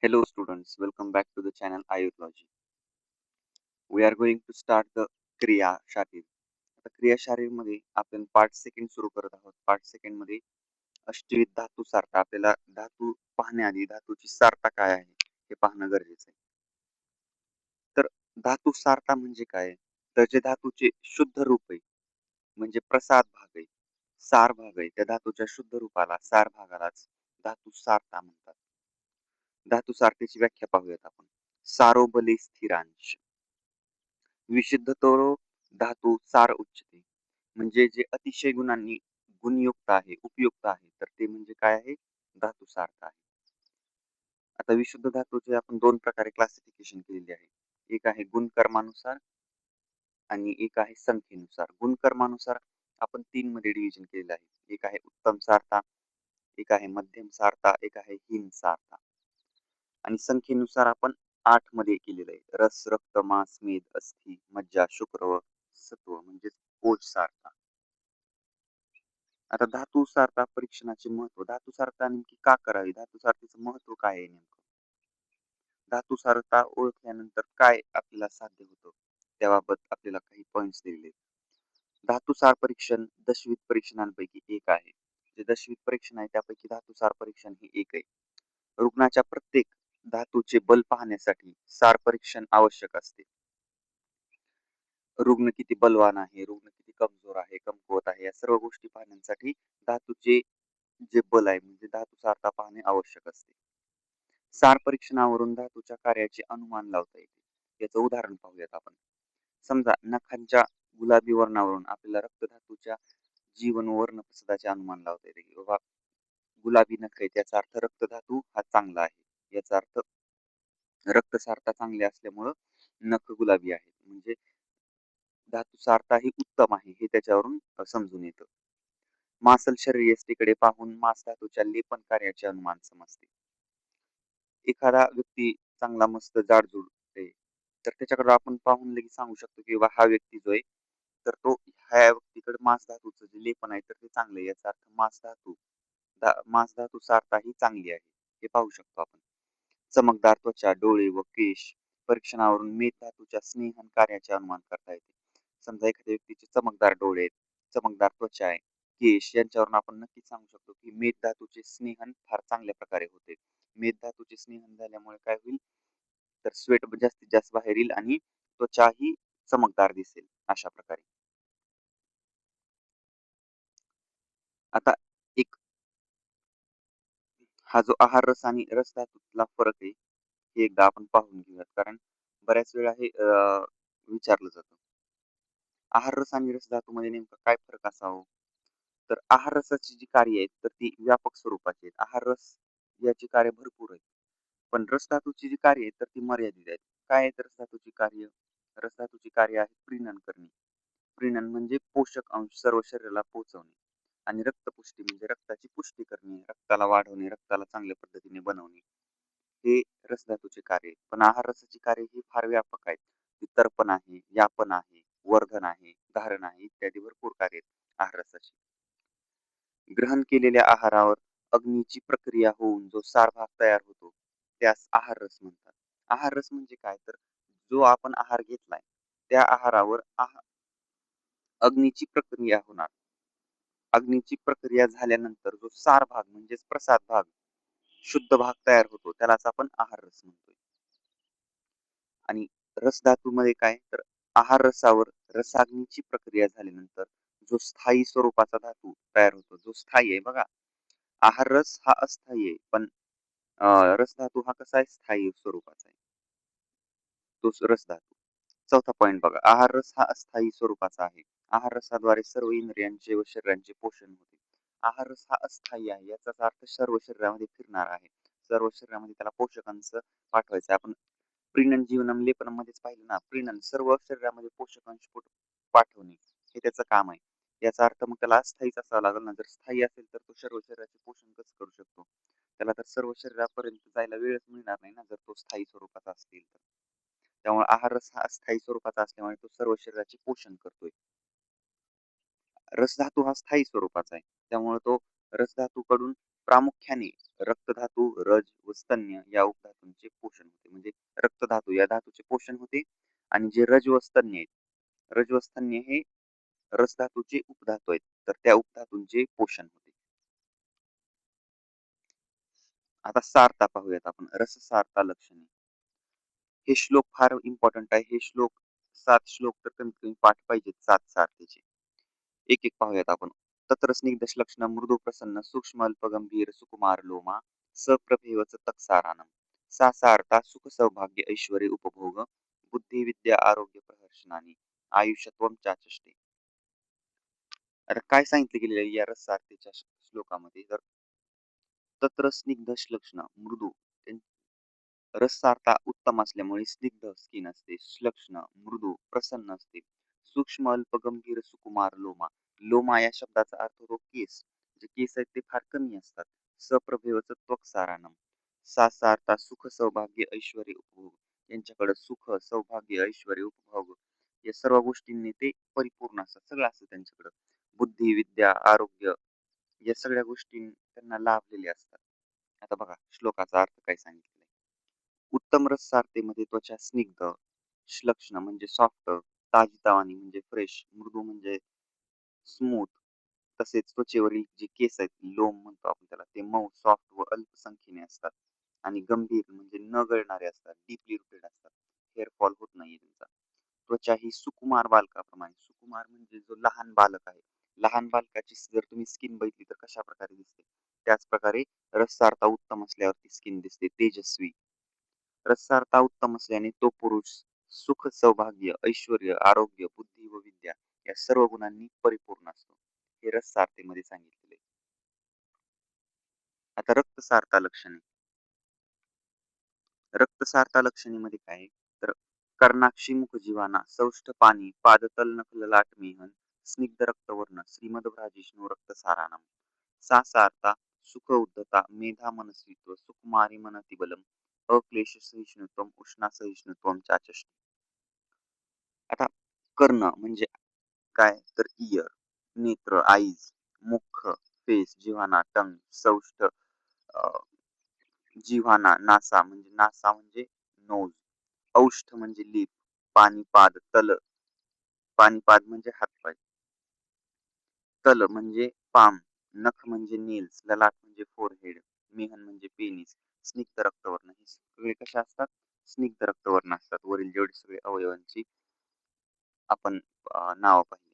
Hello students, welcome back to the channel Ayurology. We are going to start the क्रिया शारीर. आता क्रिया शारीर मध्ये आपण पार्ट सेकंड सुरू करत आहोत. पार्ट सेकंड मध्ये अष्टविध धातू सारता. आपल्याला धातू पाहण्याआधी धातूची सारता काय आहे हे पाहणं गरजेचं आहे. तर धातू सारता म्हणजे काय? तर जे धातूचे शुद्ध रूप आहे म्हणजे प्रसाद भाग आहे, सार भाग आहे. त्या धातूच्या शुद्ध रूपाला सार भागालाच धातू सारता म्हणतात. धातू सारतेची व्याख्या पाहूयात आपण. सारोबले स्थिरांश विशुद्ध तो धातू सार उच्चते म्हणजे जे अतिशय गुणांनी गुणयुक्त आहे, उपयुक्त आहे, तर ते म्हणजे काय आहे? धातू सार्थ आहे. आता विशुद्ध धातूचे आपण दोन प्रकारे क्लासिफिकेशन केलेले आहे. एक आहे गुणकर्मानुसार आणि एक आहे संख्येनुसार. गुणकर्मानुसार आपण तीन मध्ये डिव्हिजन केलेलं आहे. एक आहे उत्तम सारता, एक आहे मध्यम सारता, एक आहे हीन सारता. आणि संख्येनुसार आपण 8 मध्ये केलेलं आहे. रस, रक्त, मांस, मेद, अस्थि, मज्जा, शुक्र व सत्व म्हणजे ओज सारता. आता धातू सारता परीक्षणाचे महत्व. धातू सारता नेमकी का करावी? धातू सारतेचं महत्व काय आहे नेमकं? धातू सारता ओळखल्यानंतर काय आपल्याला साध्य होतं? त्याबाबत आपल्याला काही पॉइंट्स दिलेले. धातुसार परीक्षण दशविध परीक्षणांपैकी एक आहे. जे दशविध परीक्षण आहे त्यापैकी धातुसार परीक्षण हे एक आहे. रुग्णाच्या प्रत्येक धातूचे बल पाहण्यासाठी सार परीक्षण आवश्यक असते. रुग्ण किती बलवान आहे, रुग्ण किती कमजोर आहे, कमकुवत आहे, या सर्व गोष्टी पाहण्यासाठी धातूचे जे बल आहे म्हणजे धातू सारता पाहणे आवश्यक असते. सार परीक्षणावरून धातूच्या कार्याचे अनुमान लावता येते. याचं उदाहरण पाहूयात आपण. समजा नखांच्या गुलाबी वर्णावरून आपल्याला रक्तधातूच्या जीवन वर्ण प्रसादाचे अनुमान लावता येते की बाबा गुलाबी नख आहे त्याचा अर्थ रक्तधातू हा चांगला आहे. याचा अर्थ रक्तसारता चांगली असल्यामुळं नख गुलाबी आहे म्हणजे धातू सारता ही उत्तम आहे हे त्याच्यावरून समजून येतं. मासल शरीरयष्टीकडे पाहून मांस धातूच्या लेपन कार्याचे अनुमान समजते. एखादा व्यक्ती चांगला मस्त जाडजूड आहे तर त्याच्याकडे आपण पाहून लगेच सांगू शकतो की बाबा हा व्यक्ती जो आहे तर तो ह्या व्यक्तीकडे मांस धातूचं जे लेपन आहे तर ते चांगलं आहे. याचा अर्थ मांस धातू सारता ही चांगली आहे हे पाहू शकतो आपण. चमकदार त्वचा, डोळे व केश परीक्षणावरून मेद धातूच्या स्नेहन कार्याचे अनुमान करता येते. समजा एखाद्या व्यक्तीचे चमकदार डोळे आहेत, चमकदार त्वचा आहे, केश यांच्यावरून आपण नक्कीच सांगू शकतो की मेद धातूचे स्नेहन फार चांगल्या प्रकारे होते. मेद धातूचे स्नेहन झाल्यामुळे काय होईल तर स्वेट जास्तीत जास्त बाहेर येईल आणि त्वचा ही चमकदार दिसेल अशा प्रकारे. आता एक हा जो आहार रस आणि रस धातूतला फरक आहे हे एकदा आपण पाहून घेऊयात कारण बऱ्याच वेळा हे विचारलं जातं. आहार रस आणि रस धातूमध्ये नेमका काय फरक असावा? तर आहार रसाची जी कार्य आहेत तर ती व्यापक स्वरूपाची आहेत. आहार रस याची कार्य भरपूर आहेत. पण रस धातूची जी कार्य आहेत तर ती मर्यादित आहेत. काय आहेत रस धातूची कार्य? रस धातूची कार्य आहे प्रीणन करणे. प्रीणन म्हणजे पोषक अंश सर्व शरीराला पोहोचवणे आणि रक्तपुष्टी म्हणजे रक्ताची पुष्टी करणे, रक्ताला वाढवणे, रक्ताला चांगल्या पद्धतीने बनवणे. हे रसधातूचे कार्य आहेत. पण आहार रसाची कार्य ही फार व्यापक आहेत. ती तर्पण आहे, यापन आहे, वर्धन आहे, धारण आहे इत्यादी भरपूर कार्य आहेत आहार रसाची. ग्रहण केलेल्या आहारावर अग्नीची प्रक्रिया होऊन जो सार भाग तयार होतो त्यास आहार रस म्हणतात. आहार रस म्हणजे काय तर जो आपण आहार घेतलाय त्या आहारावर अग्नीची प्रक्रिया होणार. अग्नीची प्रक्रिया झाल्यानंतर जो सार भाग म्हणजेच प्रसाद भाग, शुद्ध भाग तयार होतो त्यालाच आपण आहार रस म्हणतोय. आणि रस धातूमध्ये काय तर आहार रसावर रसाग्नीची प्रक्रिया झाल्यानंतर जो स्थायी स्वरूपाचा धातू तयार होतो, जो स्थायी आहे बघा. आहार रस हा अस्थायी आहे, पण रस धातू हा कसा आहे स्थायी स्वरूपाचा आहे. तो रस धातू. चौथा पॉइंट बघा. आहार रस हा अस्थायी स्वरूपाचा आहे. आहार रसाद्वारे सर्व इंद्रियांचे व शरीरांचे पोषण होते. आहार रस हा अस्थायी आहे याचाच अर्थ सर्व शरीरामध्ये फिरणार आहे. सर्व शरीरामध्ये त्याला पोषकांच पाठवायचं आपण प्रीणन जीवनम लेपनमध्येच पाहिलं ना. प्रीणन सर्व शरीरामध्ये पोषक अंश पाठवणे हे त्याचं काम आहे. याचा अर्थ मग त्याला अस्थायीच असावं लागेल ना. जर स्थायी असेल तर तो सर्व शरीराचे पोषण कसं करू शकतो? त्याला तर सर्व शरीरापर्यंत जायला वेळच मिळणार नाही ना जर तो स्थायी स्वरूपाचा असतील तर. त्यामुळे आहार रस हा स्थायी स्वरूपाचा असल्यामुळे तो सर्व शरीराचे पोषण करतोय. रसधातू हा स्थायी स्वरूपाचा आहे त्यामुळे तो रसधातूकडून प्रामुख्याने रक्तधातू, रज व स्तन्य या उपधातूंचे पोषण होते. म्हणजे रक्तधातू या धातूचे पोषण होते आणि जे रज व स्तन्य आहेत, रज व स्तन्य हे रसधातूचे उपधातू आहेत. तर त्या उपधातूंचे पोषण होते. आता सारता पाहूयात आपण. रससारता लक्षणे. हे श्लोक फार इम्पॉर्टंट आहे. हे श्लोक 7 श्लोक तर कमीत कमी पाठ पाहिजेत 7 सारथीचे. एक-एक पाहूयात आपण. तत्र स्निग्धश्लक्ष्ण मृदू प्रसन्न सूक्ष्म अल्प गंभीर सुकुमार लोमा सप्रभेवच तत्सारानम. सा सार्था सुख सौभाग्य ऐश्वर्य उपभोग बुद्धी विद्या आरोग्य प्रहर्षणानी आयुष्यत्वम चाचष्टे. आता काय सांगितलं गेलेलं आहे या रससार्थीच्या श्लोकामध्ये तर तत्र स्निग्धश्लक्ष्ण मृदू रससारता उत्तम असल्यामुळे स्निग्ध स्किन असते, श्लक्ष्ण मृदू प्रसन्न असते, सूक्ष्म अल्प गंभीर सुकुमार लोमा. लोमा या शब्दाचा अर्थ होतो केस. जे केस आहेत ते फार कमी असतात. सप्रभेवच त्वक सारानम. सारता सुख सौभाग्य ऐश्वर्य उपभोग. यांच्याकडे सुख सौभाग्य ऐश्वर्य उपभोग या सर्व गोष्टींनी ते परिपूर्ण असतात. सगळं असतं त्यांच्याकडं. बुद्धी विद्या आरोग्य या सगळ्या गोष्टी त्यांना लाभलेल्या असतात. आता बघा श्लोकाचा अर्थ काय सांगितलाय. उत्तम रससारतेमध्ये त्वचा स्निग्ध, श्लक्ष्ण म्हणजे सॉफ्ट, ताजीतावानी म्हणजे फ्रेश, मृदू म्हणजे स्मूथ, तसेच त्वचेवरील जे केस आहेत, लोम म्हणतो आपण त्याला, ते मऊ, सॉफ्ट व अल्पसंख्येने असतात. आणि गंभीर म्हणजे न गळणारे असतात, डीपली रुटेड असतात. हेअर फॉल होत नाहीये त्यांचा. त्वचा ही सुकुमार बालकाप्रमाणे, सुकुमार म्हणजे जो लहान बालक आहे. लहान बालकाची जर तुम्ही स्किन बघितली तर कशा प्रकारे दिसते? त्याच प्रकारे रससारता उत्तम असल्यावरती स्किन दिसते, तेजस्वी. रससारता उत्तम असल्याने तो पुरुष सुख, सौभाग्य, ऐश्वर्य, आरोग्य, बुद्धी व विद्या या सर्व गुणांनी परिपूर्ण असतो. हे रससारतेमध्ये सांगितलेले. आता रक्तसारता लक्षणे. रक्तसारता लक्षणेमध्ये काय आहे? तर कर्णाक्षी मुखजीवाना, सौष्ठ पाणी, पादतल नखल लाट मेहन, स्निग्ध रक्तवर्ण, श्रीमदभ्राजिष्णू रक्तसारानम. सा सारता सुख उद्धता, मेधा मनस्वित्व, सुकुमारी मनतिबलम, अक्लेश सहिष्णुत्वम, उष्णा सहिष्णुत्वम चाचष्टे. आता कर्ण म्हणजे काय तर इयर, नेत्र आईज, मुख फेस, जिव्हाणा टंग, सौष्ठ जिव्हाणा नासा म्हणजे नासा म्हणजे नोज, औष्ठ म्हणजे लिप, पाणीपाद तल, पाणीपाद म्हणजे हातपाय, तल म्हणजे पाम, नख म्हणजे नेल्स, ललाट म्हणजे फोरहेड, मेहन म्हणजे पेनिस, स्निग्ध रक्तवर्ण. हे सगळे कशा असतात? स्निग्ध रक्तवर्ण असतात. वरील जेवढे सगळे अवयवांची आपण नाव पाहिली.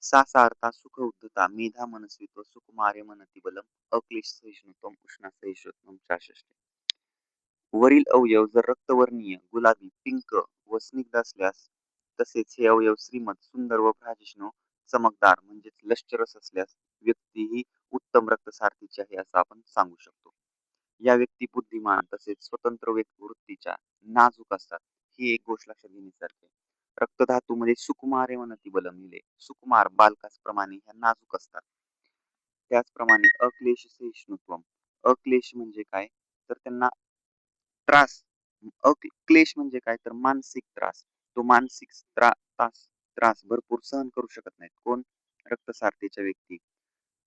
सा सार्था सुख उद्धता मेधा मनस्वित्व सुकुमार्य मनती बलम अक्लेश सहिष्णुत्वम उष्णा सहिष्णुत्वम चाशष्टे. वरील अवयव जर रक्तवर्णीय, गुलाबी, पिंक व स्निग्ध असल्यास, तसेच हे अवयव श्रीमंत, सुंदर व प्राजिष्णू, चमकदार म्हणजेच लष्करस असल्यास व्यक्ती ही उत्तम रक्तसारथीची आहे असं आपण सांगू शकतो. या व्यक्ती बुद्धिमान तसेच स्वतंत्र वृत्तीच्या, नाजूक असतात. ही एक गोष्ट लक्षात घेण्यासारखी आहे. रक्तधातूमध्ये सुकुमार हे म्हणती बलम लिहिले. सुकुमार बालकाप्रमाणे ह्या नाजूक असतात. त्याचप्रमाणे अक्लेश सहिष्णुत्वम. अक्लेश म्हणजे काय? तर त्यांना त्रास, क्लेश म्हणजे काय तर मानसिक त्रास. तो मानसिक त्रास भरपूर सहन करू शकत नाहीत. कोण? रक्तसारथीच्या व्यक्ती.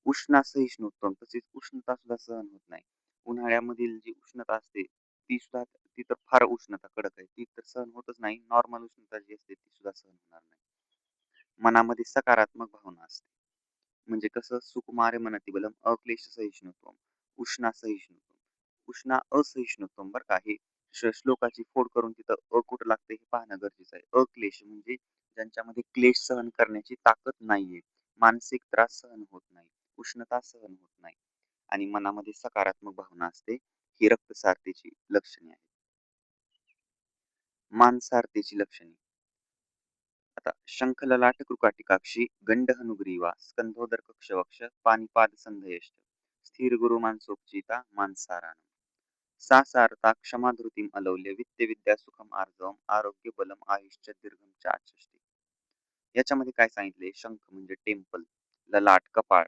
उष्णा सहिष्णुत्वम तसेच उष्णता सुद्धा सहन होत नाही. उन्हाळ्यामधील जी उष्णता असते ती तर फार उष्णता कडक आहे. ती तर सहन होतच नाही. नॉर्मल उष्णता जी असते ती सुद्धा सहन होणार नाही. मनामध्ये सकारात्मक भावना असते. म्हणजे कसं? सुकुमार मनती बलम अक्लेश सहिष्णुत्वम उष्णा सहिष्णुत्वम. उष्णा असहिष्णुत्वम बरं का. हे श्लोकाची फोड करून तिथं कुठं लागते हे पाहणं गरजेचं आहे. अक्लेश म्हणजे ज्यांच्यामध्ये क्लेश सहन करण्याची ताकद नाहीये, मानसिक त्रास सहन होत नाही, उष्णता सहन होत नाही आणि मनामध्ये सकारात्मक भावना असते. ही रक्तसारथीची लक्षणे आहेत. मानसारथीची लक्षणे. आता शंख ललाट कृकाटिकाक्षी गंड हनुग्रीवा स्कंधोदर कक्षवक्ष पानिपाद संधयष्ट स्थिर गुरु मानसोपचिता मानसारानं. सा सारता क्षमा धृतीम अलौल्य वित्त विद्या सुखम आर्जवम आरोग्य बलम आयुष्य दीर्घम चाचष्टी. याच्यामध्ये काय सांगितले? शंख म्हणजे टेम्पल, ललाट कपाळ,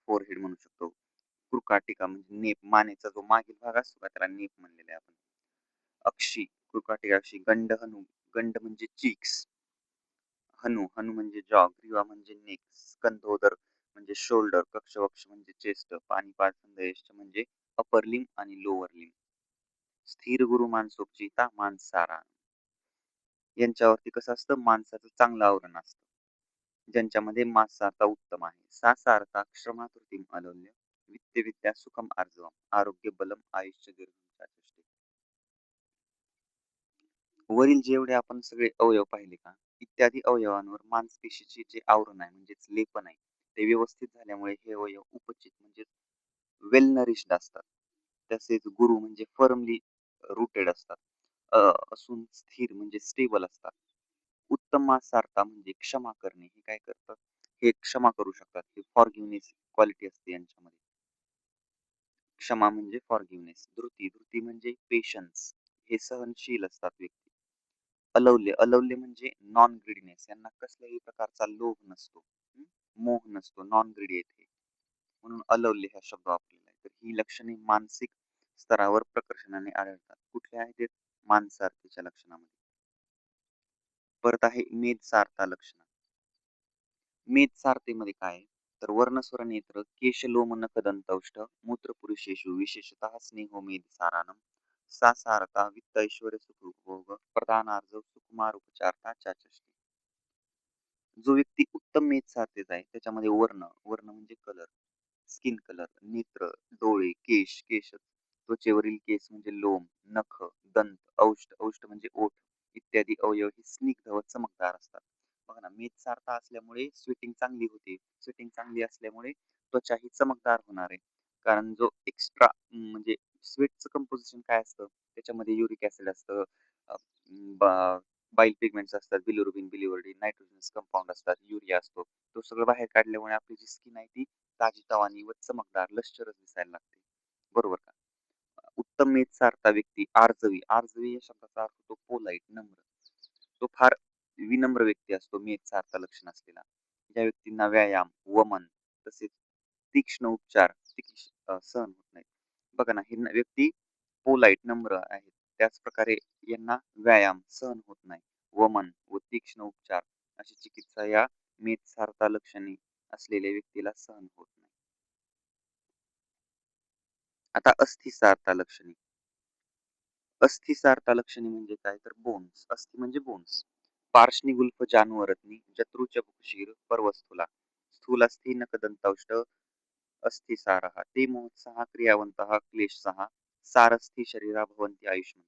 फोरहेड म्हणू शकतो, कृकाटिका म्हणजे नेप, मानेचा जो मागील भाग असतो का त्याला नेप म्हणलेले आपण. अक्षी, कृकाटिका अक्षी, गंड हनु, गंड म्हणजे चीक्स, हनु, हनु म्हणजे जॉ, ग्रीवा म्हणजे नेक, स्कंधोदर म्हणजे शोल्डर, कक्षवक्ष म्हणजे चेस्ट, पाणिपाद म्हणजे अपर लिंब आणि लोअर लिंब. स्थिर गुरु मानसोपजीता मानसारा. यांच्यावरती कसं असतं माणसाचं चांगलं आवरण असतं. ज्यांच्यामध्ये मानसाचा उत्तम आहे. सा सार्था क्षमाकृतीम अनोल्य वित्त विद्या सुखम आर्जवम आरोग्य बलम आयुष्य दीर्घम. वरील जेवढे आपण सगळे अवयव पाहिले का, इत्यादी अवयवांवर मांसपेशीचे जे आवरण आहे म्हणजेच लेपन आहे, ते व्यवस्थित झाल्यामुळे हे अवयव उपचित म्हणजे वेल नरिश्ड असतात. तसेच गुरु म्हणजे फर्मली रूटेड असतात. असून स्थिर म्हणजे स्टेबल असतात. उत्तम मांसाहारता म्हणजे क्षमा करणे. हे काय करतात? हे क्षमा करू शकतात. हे फॉरगिव्हनेस क्वालिटी असते यांच्यामध्ये. क्षमा म्हणजे फॉरगिव्हनेस. धृती म्हणजे पेशन्स. हे सहनशील असतात व्यक्ती. अलौल्य म्हणजे नॉन ग्रीडीनेस. यांना कसल्याही प्रकारचा लोभ नसतो. हं? मोह नसतो. नॉन ग्रीडी आहेत हे. म्हणून अलौल्य हा शब्द वापरलेला आहे. तर ही लक्षणे मानसिक स्तरावर प्रकर्षणाने आढळतात. कुठल्या आहेत ते? मानसार्थीच्या लक्षणामध्ये. परत आहे मेधसारता लक्षण. मेधसारतेमध्ये काय आहे? तर वर्णस्वर नेत्र, केश लोम नख दंतौष्ठ, मूत्रपुरुषेषु विशेषतः स्नेहो मेधसारानम, सा सारता वित्त ऐश्वर्य सुखभोग प्रधानार्ज सुकुमार उपचारता चाचष्टी. जो व्यक्ती उत्तम मेध साधेत आहे त्याच्यामध्ये वर्ण म्हणजे कलर, स्किन कलर, नेत्र, डोळे, केश, त्वचेवरील केस म्हणजे लोम, नख, दंत, औष्ठ म्हणजे ओठ इत्यादी अवयव हे स्निग्ध व चमकदार असतात. बघा ना, मेध सारखा असल्यामुळे स्वेटिंग चांगली होते. स्वेटिंग चांगली असल्यामुळे त्वचा ही चमकदार होणार आहे. कारण जो एक्स्ट्रा म्हणजे स्वेटचं कंपोजिशन काय असतं? त्याच्यामध्ये युरिक ऍसिड असतं, बाईल पिगमेंट्स असतात, बिलिरुबिन, बिलिवर्डिन, नायट्रोजनस कंपाऊंड असतात, युरिया असतो. तो सगळं बाहेर काढल्यामुळे आपली जी स्किन आहे ती ताजी-तवानी व चमकदार, लष्करच दिसायला लागते. बरोबर का? उत्तम मेध सारता व्यक्ती आर्जवी. आर्जवी या शब्दाचा अर्थ होतो पोलाइट, नम्र. तो फार विनम्र व्यक्ती असतो मेध सारता लक्षण असलेला. ज्या व्यक्तींना व्यायाम, वमन तसेच तीक्ष्ण उपचार सहन होत नाहीत. बघा ना, ही व्यक्ती पोलाइट, नम्र आहेत. त्याच प्रकारे यांना व्यायाम सहन होत नाही. वमन व तीक्ष्ण उपचार अशी चिकित्सा या मेधसारता लक्षणे असलेल्या व्यक्तीला सहन होत नाही. आता अस्थिसारता लक्षणे. अस्थिसारता लक्षणे म्हणजे काय? तर बोन्स. अस्थि म्हणजे बोन्स. पार्श्वनी गुल्फ जानवरत्नी जत्रुच्या क्षीर पर्वस्थूला स्थूल अस्थि नकदंतौष्ट अस्थिसारः ते मोत्सः क्रियावंतः क्लेशसः सारस्थी शरीरा भवन्ति आयुष्मंत.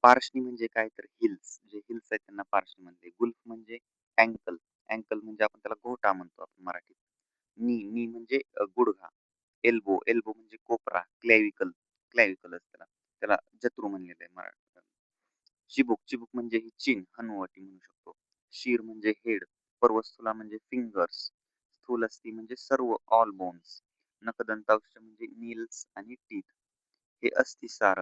पार्श्वनी म्हणजे काय? तर हिल्स. जे हिल्स आहेत त्यांना पार्श्वनी म्हणते. गुल्फ म्हणजे अँकल. अँकल म्हणजे आपण त्याला घोटा म्हणतो आपण मराठीत. नी म्हणजे गुडघा. एल्बो म्हणजे कोपरा. क्लॅविकल त्याला. त्याला जत्रू म्हणलेलं आहे मराठीत. चिबूक म्हणजे ही चिन, हनुवटी म्हणू शकतो. शीर म्हणजे हेड. पर्वस्थूला म्हणजे फिंगर्स. स्थूल अस्थी म्हणजे सर्व ऑल बोन्स. नखदंताक्ष म्हणजे नील्स आणि टीथ. हे अस्थिसार.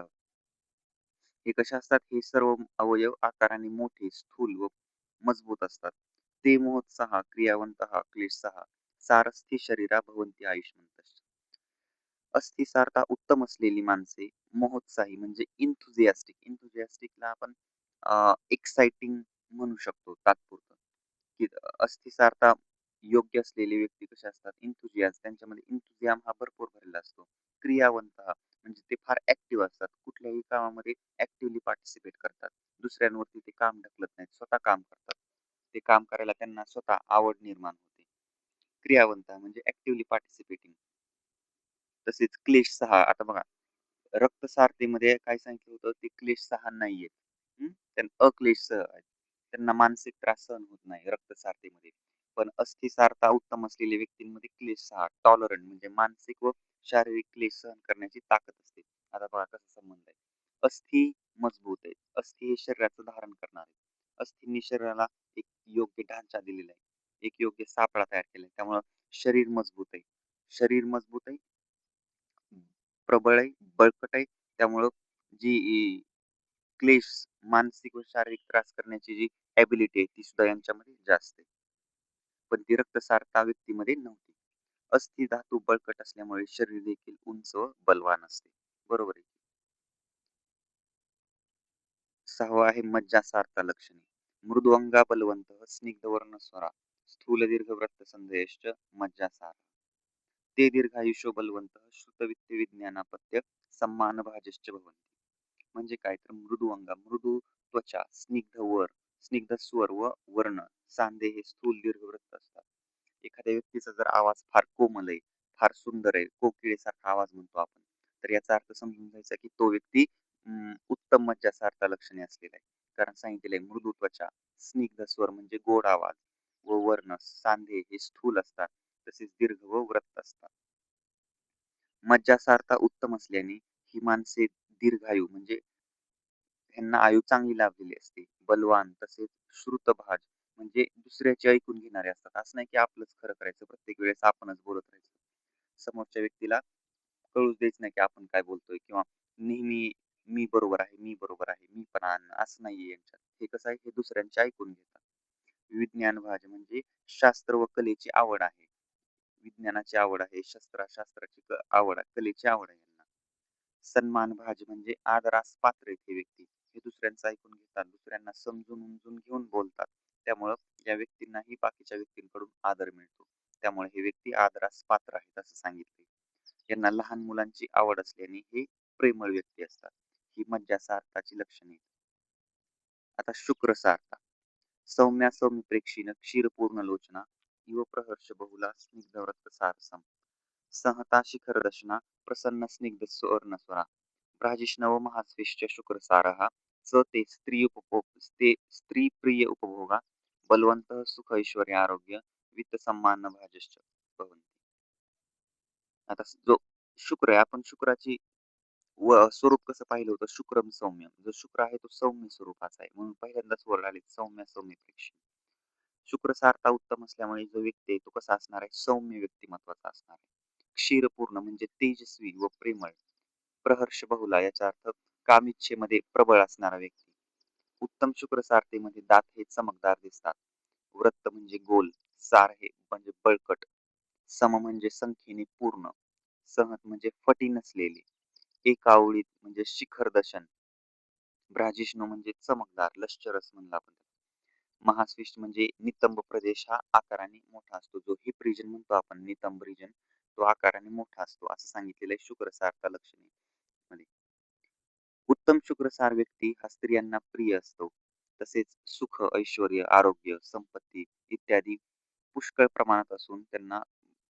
हे कसे असतात? हे सर्व अवयव आकाराने मोठे, स्थूल व मजबूत असतात. ते मोहोत्साह, क्रियावंतः, क्लेशसः, सारस्थी शरीरा भवन्ति आयुष्मंत. अस्थिसारता उत्तम असलेली माणसे महोत्साही म्हणजे इन्थुझियास्टिकला आपण एक्साइटिंग म्हणू शकतो तात्पुरतं. की अस्थिसारता योग्य असलेले व्यक्ती कसे असतात? त्यांच्यामध्ये इंथुझियाम हा भरपूर भरलेला असतो. क्रियावंत म्हणजे ते फार ऍक्टिव्ह असतात. कुठल्याही कामामध्ये ऍक्टिव्हली पार्टिसिपेट करतात. दुसऱ्यांवरती ते काम ढकलत नाहीत. स्वतः काम करतात. ते काम करायला त्यांना स्वतः आवड निर्माण होते. क्रियावंत म्हणजे ऍक्टिव्हली पार्टिसिपेटिंग. तसेच क्लेश 6 आता बघा, रक्तसारतेमध्ये काय सांगितलं होतं? ते क्लेश 6 नाहीयेत. त्यांना अक्लेशसह आहेत. त्यांना मानसिक त्रास सहन होत नाही रक्तसारतेमध्ये. पण अस्थिसारता उत्तम असलेल्या व्यक्तींमध्ये क्लेश 6 टॉलरंट म्हणजे मानसिक व शारीरिक क्लेश सहन करण्याची ताकद असते. आता बघा कसा संबंध आहे. अस्थि मजबूत आहे. अस्थि हे शरीराचं धारण करणार आहे. अस्थींनी शरीराला एक योग्य ढांचा दिलेला आहे. एक योग्य सापळा तयार केला आहे. त्यामुळं शरीर मजबूत आहे. शरीर मजबूत आहे, प्रबळ आहे, बळकट आहे. त्यामुळं जी क्लेश, मानसिक व शारीरिक त्रास करण्याची जी ॲबिलिटी आहे, ती सुद्धा यांच्यामध्ये जास्त आहे. पण ती रक्तसारता व्यक्तीमध्ये नव्हती. अस्थि धातू बळकट असल्यामुळे शरीर देखील उंच व बलवान असते. बरोबर आहे. 6वा आहे मज्जासारता लक्षणे. मृदू अंगा बलवंत, स्निग्ध वर्णस्वरा, स्थूल दीर्घ वृत्तसंधेश्च मज्जासार. ते दीर्घायुष्यो बलवन्तः श्रुतवित्त विज्ञानापत्य सम्मानभाजश्च भवन्ति. म्हणजे काय तर मृदू अंगा, मृदू त्वचा, स्निग्ध वर, स्निग्ध स्वर व वर्ण, सांधे हे स्थूल दीर्घवृत्त असतात. एखाद्या व्यक्तीचा जर आवाज फार कोमल आहे, फार सुंदर आहे, कोकिळेसारखा आवाज म्हणतो आपण, तर याचा अर्थ समजून घ्यायचा की तो व्यक्ती उत्तम मज्जासारखा लक्षणे असलेला आहे. कारण सांगितलेलं आहे मृदू त्वचा, स्निग्ध स्वर म्हणजे गोड आवाज व वर्ण, सांधे हे स्थूल असतात, तसेच दीर्घ व वृत्त असतात. मज्जासारता उत्तम असल्याने ही माणसे दीर्घायू म्हणजे ह्यांना आयु चांगली लाभलेली असते. बलवान तसेच श्रुतभाज म्हणजे दुसऱ्याचे ऐकून घेणारे असतात. असं नाही की आपलंच खरं करायचं, प्रत्येक वेळेस आपणच बोलत राहायचं. समोरच्या व्यक्तीला कळूच द्यायचं नाही की आपण काय बोलतोय किंवा नेहमी मी बरोबर आहे, मी बरोबर आहे, मी पण असं नाहीये यांच्यात. हे कसं आहे, हे दुसऱ्यांचे ऐकून घेतात. विज्ञानभाज म्हणजे शास्त्र व कलेची आवड आहे. विज्ञानाची आवड आहे, शास्त्राची आवड आहे, कलेची आवड आहे यांना. सन्मान भाज म्हणजे आदरास पात्र आहेत हे व्यक्ती. हे दुसऱ्यांचं ऐकून घेतात, दुसऱ्यांना समजून उमजून घेऊन बोलतात. त्यामुळं या व्यक्तींनाही बाकीच्या व्यक्तींकडून आदर मिळतो. त्यामुळे हे व्यक्ती आदरास पात्र आहेत असं सांगितले. यांना लहान मुलांची आवड असल्याने हे प्रेमळ व्यक्ती असतात. ही मज्जासार्थाची लक्षणे. आता शुक्र सार्था. सौम्या सौम्यप्रेक्षीण क्षीरपूर्ण लोचना इव प्रहर्ष बहुला स्निग्धव्रत सारसम सहता शिखरदर्शना प्रसन्न स्निग्ध सुवर्णस्वरा भ्राजिष्णव महास्विश्च शुक्रसारः स ते ते स्त्रीप्रिय उपभोगा बलवंत सुख ऐश्वर्य आरोग्य वित्त सन्मान भाजश्च भवन्ति. आता जो शुक्र आहे, आपण शुक्राची स्वरूप कसं पाहिलं होतं, शुक्रम सौम्य. जो शुक्र आहे तो सौम्य स्वरूपाचा आहे, म्हणून पहिल्यांदाच वर आले सौम्य सौम्यपेक्षा. शुक्र सारखा उत्तम असल्यामुळे जो व्यक्ती आहे तो कसा असणार आहे, सौम्य व्यक्तिमत्वाचा असणार आहे. क्षीरपूर्ण म्हणजे तेजस्वी व प्रेमळ. प्रहर्ष बहुला याचा अर्थ कामिच्छेमध्ये प्रबळ असणारा व्यक्ती. उत्तम शुक्र सारथीमध्ये दात हे चमकदार दिसतात. वृत्त म्हणजे गोल, सार हे म्हणजे बळकट, सम म्हणजे संख्येने पूर्ण, सहत म्हणजे फटी नसलेले, एकावळीत म्हणजे शिखर दशन, ब्राजिष्णू म्हणजे चमकदार, लश्चरस म्हणलं आपण. महास्विष्ट म्हणजे नितंब प्रदेश हा आकाराने मोठा असतो. जो हिप रिजन म्हणतो आपण नितंब रिजन, तो आकाराने मोठा असतो असं सांगितलेलं आहे शुक्र सारखा लक्षणे मध्ये. उत्तम शुक्रसार व्यक्ती हा स्त्रियांना प्रिय असतो. तसेच सुख, ऐश्वर्य, आरोग्य, संपत्ती इत्यादी पुष्कळ प्रमाणात असून त्यांना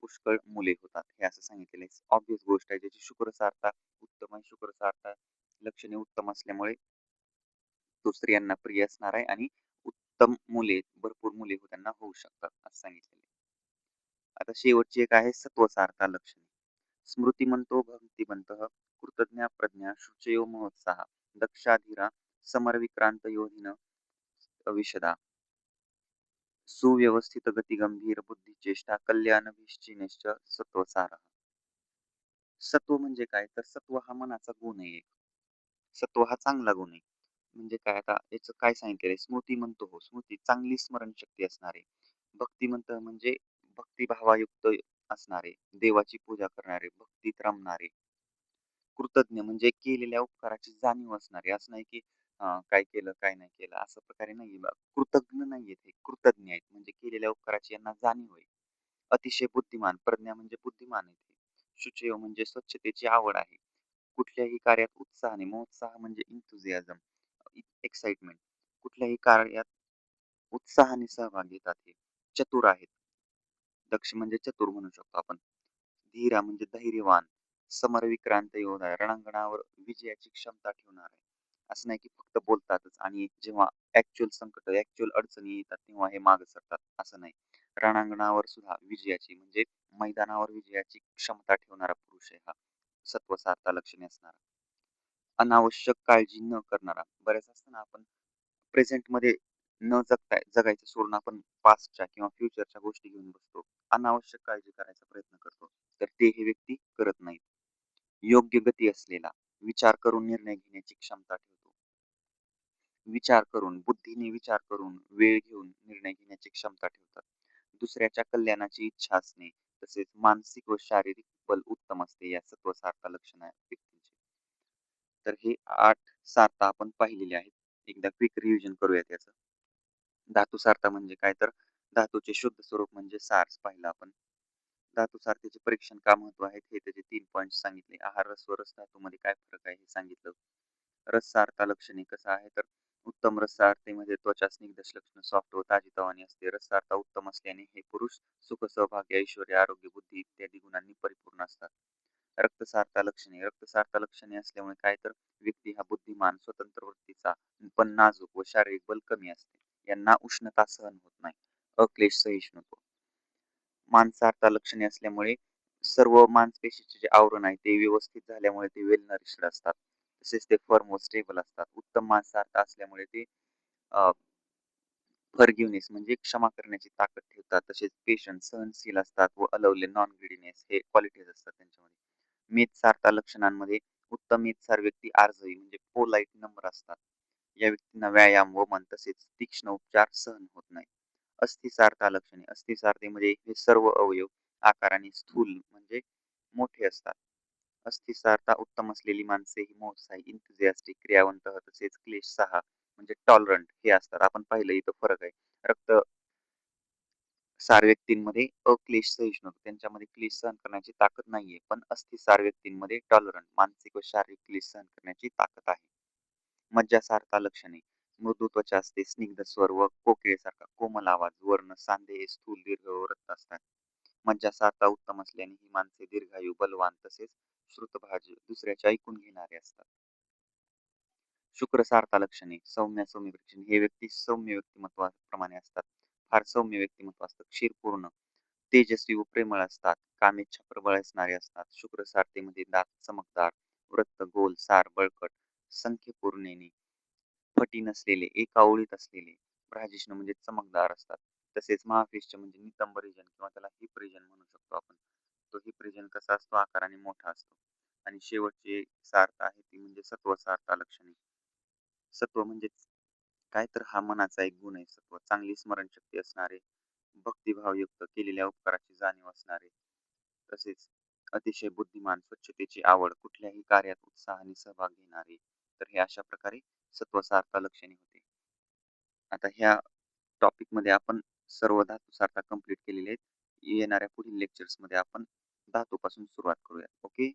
पुष्कळ मुले होतात. हे असं सांगितलेलं आहे. ऑब्वियस गोष्ट आहे, ज्याची शुक्रसारता उत्तम आहे, शुक्रसारता लक्षणे उत्तम असल्यामुळे तो स्त्रियांना प्रिय असणार आहे आणि उत्तम मुले, भरपूर मुले त्यांना होऊ शकतात असं सांगितलेलं आहे. आता शेवटची एक आहे सत्वसारता लक्षणे. स्मृतिमंतो भक्तिमंतः कृतज्ञा प्रज्ञा शुचयो महोत्साह दक्षाधीरा समरविक्रांत योधिन विशदा सुव्यवस्थित गती गंभीर बुद्धिचेष्टा कल्याणभिश्चिनेश्च सत्वसार. सत्व म्हणजे काय तर सत्व हा मनाचा गुण आहे. सत्व हा चांगला गुण आहे. म्हणजे काय, आता याचं काय सांगितलेलं आहे, स्मृती म्हणतो हो, स्मृती चांगली स्मरणशक्ती असणारे. भक्तिमंत म्हणजे भक्तिभावायुक्त असणारे, देवाची पूजा करणारे, भक्तीत रमणारे. कृतज्ञ म्हणजे केलेल्या उपकाराची जाणीव असणारे. असं नाही की काय केलं काय नाही केलं असं प्रकारे नाही. कृतज्ञ नाहीये ते, कृतज्ञ आहेत म्हणजे केलेल्या उपकाराची यांना जाणीव आहे. अतिशय बुद्धिमान, प्रज्ञा म्हणजे बुद्धिमान आहे ते. शुचेय म्हणजे स्वच्छतेची आवड आहे. कुठल्याही कार्यात उत्साहाने, मोत्साह म्हणजे इंथुझियाझम, एक्साइटमेंट, कुठल्याही कार्यात उत्साहाने सहभाग घेतात हे. चतुर आहेत. दक्ष म्हणजे चतुर म्हणू शकतो आपण. धीरा म्हणजे धैर्यवान, समरविक्रांत योद्धा आहे, रणांगणावर विजयाची क्षमता ठेवणार आहे. असं नाही की फक्त बोलतातच आणि जेव्हा ऍक्च्युअल संकट, ऍक्च्युअल अडचणी येतात तेव्हा हे मागे सरतात, असं नाही. रणांगणावर सुद्धा विजयाची म्हणजे मैदानावर विजयाची क्षमता ठेवणारा पुरुष आहे हा सत्वसारता लक्षणे असणारा. अनावश्यक काळजी न करणारा. बऱ्याच असतं ना, आपण प्रेझेंटमध्ये न जगता जगायचं सोडून आपण पास्टच्या किंवा फ्युचरच्या गोष्टी घेऊन बसतो. अनावश्यक काळजी करायचा प्रयत्न करतो. तर ते हे व्यक्ती करत नाहीत. योग्य गती असलेला, विचार करून निर्णय घेण्याची क्षमता ठेवतो. विचार करून, बुद्धीने विचार करून, वेळ घेऊन निर्णय घेण्याची क्षमता ठेवतात. दुसऱ्याच्या कल्याणाची इच्छा असणे, तसेच मानसिक व शारीरिक बल उत्तम असते या सत्वसारता लक्षण आहे व्यक्तींची. तर हे 8 सारता आपण पाहिलेले आहेत. एकदा क्विक रिव्हिजन करूयात याचं. धातुसारता म्हणजे काय तर धातूचे शुद्ध स्वरूप म्हणजे सार पाहिलं आपण. धातू सारथीचे परीक्षण का महत्व आहेत हे त्याचे 3 पॉइंट्स सांगितले. आहार, रस व रस धातूमध्ये काय फरक आहे हे सांगितलं. रससारता लक्षणे कसं आहे तर उत्तम रससारतेमध्ये त्वचा स्निग्ध, लक्षण सॉफ्ट व ताजीतवानी असते. रससारता उत्तम असल्याने हे पुरुष सुख, सौभाग्य, ऐश्वर्य, आरोग्य, बुद्धी इत्यादी गुणांनी परिपूर्ण असतात. रक्तसारता लक्षणे. रक्तसारता लक्षणे असल्यामुळे काय तर व्यक्ती हा बुद्धिमान, स्वतंत्र वृत्तीचा, पण नाजूक व शारीरिक बल कमी असते. यांना उष्णता सहन होत नाही. अक्लेश सहिष्णुत्व. मांसाहारता लक्षणे असल्यामुळे सर्व मांसपेशीचे जे आवरण आहे ते व्यवस्थित झाल्यामुळे ते वेल नरिश्ड असतात. तसेच ते फर्म व स्टेबल असतात. उत्तम मांसाहारता असल्यामुळे ते फॉरगिव्हनेस म्हणजे क्षमा करण्याची ताकद ठेवतात. तसेच पेशन्स सहनशील असतात व अलवले नॉन ग्रीडीनेस हे क्वालिटीज असतात त्यांच्यामध्ये. मेदसारता लक्षणांमध्ये उत्तम मेदसार व्यक्ती आर्जवी म्हणजे पोलाईट, नम्र असतात. या व्यक्तींना व्यायाम, वमन तसेच तीक्ष्ण उपचार सहन होत नाही. अस्थिसारता लक्षणे. अस्थिसारतेमध्ये हे सर्व अवयव आकाराने स्थूल म्हणजे मोठे असतात. अस्थिसारता उत्तम असलेली माणसे ही मोत्साही, इंथुझियास्टिक, क्रियावंत तसेच क्लेश 6 म्हणजे टॉलरंट हे असतात. आपण पाहिलं इथं फरक आहे. रक्त सार व्यक्तींमध्ये अक्लेश सहिष्णुता त्यांच्यामध्ये क्लेश सहन करण्याची ताकद नाहीये, पण अस्थिसार व्यक्तींमध्ये टॉलरंट मानसिक व शारीरिक क्लेश सहन करण्याची ताकद आहे. मज्जासारता लक्षणे. मृदू त्वचा असते, स्निग्ध स्वर व कोकिळेसारखा कोमल आवाज, वर्ण, सांधे हे स्थूल, दीर्घ व रक्त असतात. मज्जासारता उत्तम असल्याने ही माणसे दीर्घायू, बलवान तसेच श्रुतभाजी दुसऱ्याचे ऐकून घेणारे असतात. शुक्रसारता लक्षणे. सौम्य सौम्य लक्षणे. हे व्यक्ती सौम्य व्यक्तिमत्वाप्रमाणे असतात. फार सौम्य व्यक्तिमत्व असतं. क्षीरपूर्ण, तेजस्वी व प्रेमळ असतात. कामेच्छा प्रबळ असणारे असतात. शुक्र सारतेमध्ये दात चमकदार, वृत्त गोल, सार बळकट, संख्य पूर्णेने, फटी नसलेले, एका ओळीत असलेले, ब्राजिष्ण म्हणजे चमकदार असतात. तसेच महाफिष्य म्हणजे नितंब रिजन किंवा त्याला हिप रिजन म्हणू शकतो आपण. तो हिप रिजन कसा असतो आकाराने मोठा असतो. आणि शेवटची सार्थ आहे ती म्हणजे सत्व सार्था लक्षणे. सत्व म्हणजे काय तर हा मनाचा एक गुण आहे सत्व. चांगली स्मरणशक्ती असणारे, भक्तिभावयुक्त केलेल्या उपकाराची जाणीव असणारे, तसेच अतिशय बुद्धिमान, स्वच्छतेची आवड, कुठल्याही कार्यात उत्साहाने सहभाग घेणारे. तर हे अशा प्रकारे सत्वसारता लक्षणे होते. आता ह्या टॉपिक मध्ये आपण सर्व धातू सारता कंप्लीट केलेले आहेत. येणाऱ्या पुढील लेक्चर्स मध्ये आपण धातूपासून सुरुवात करूया. ओके.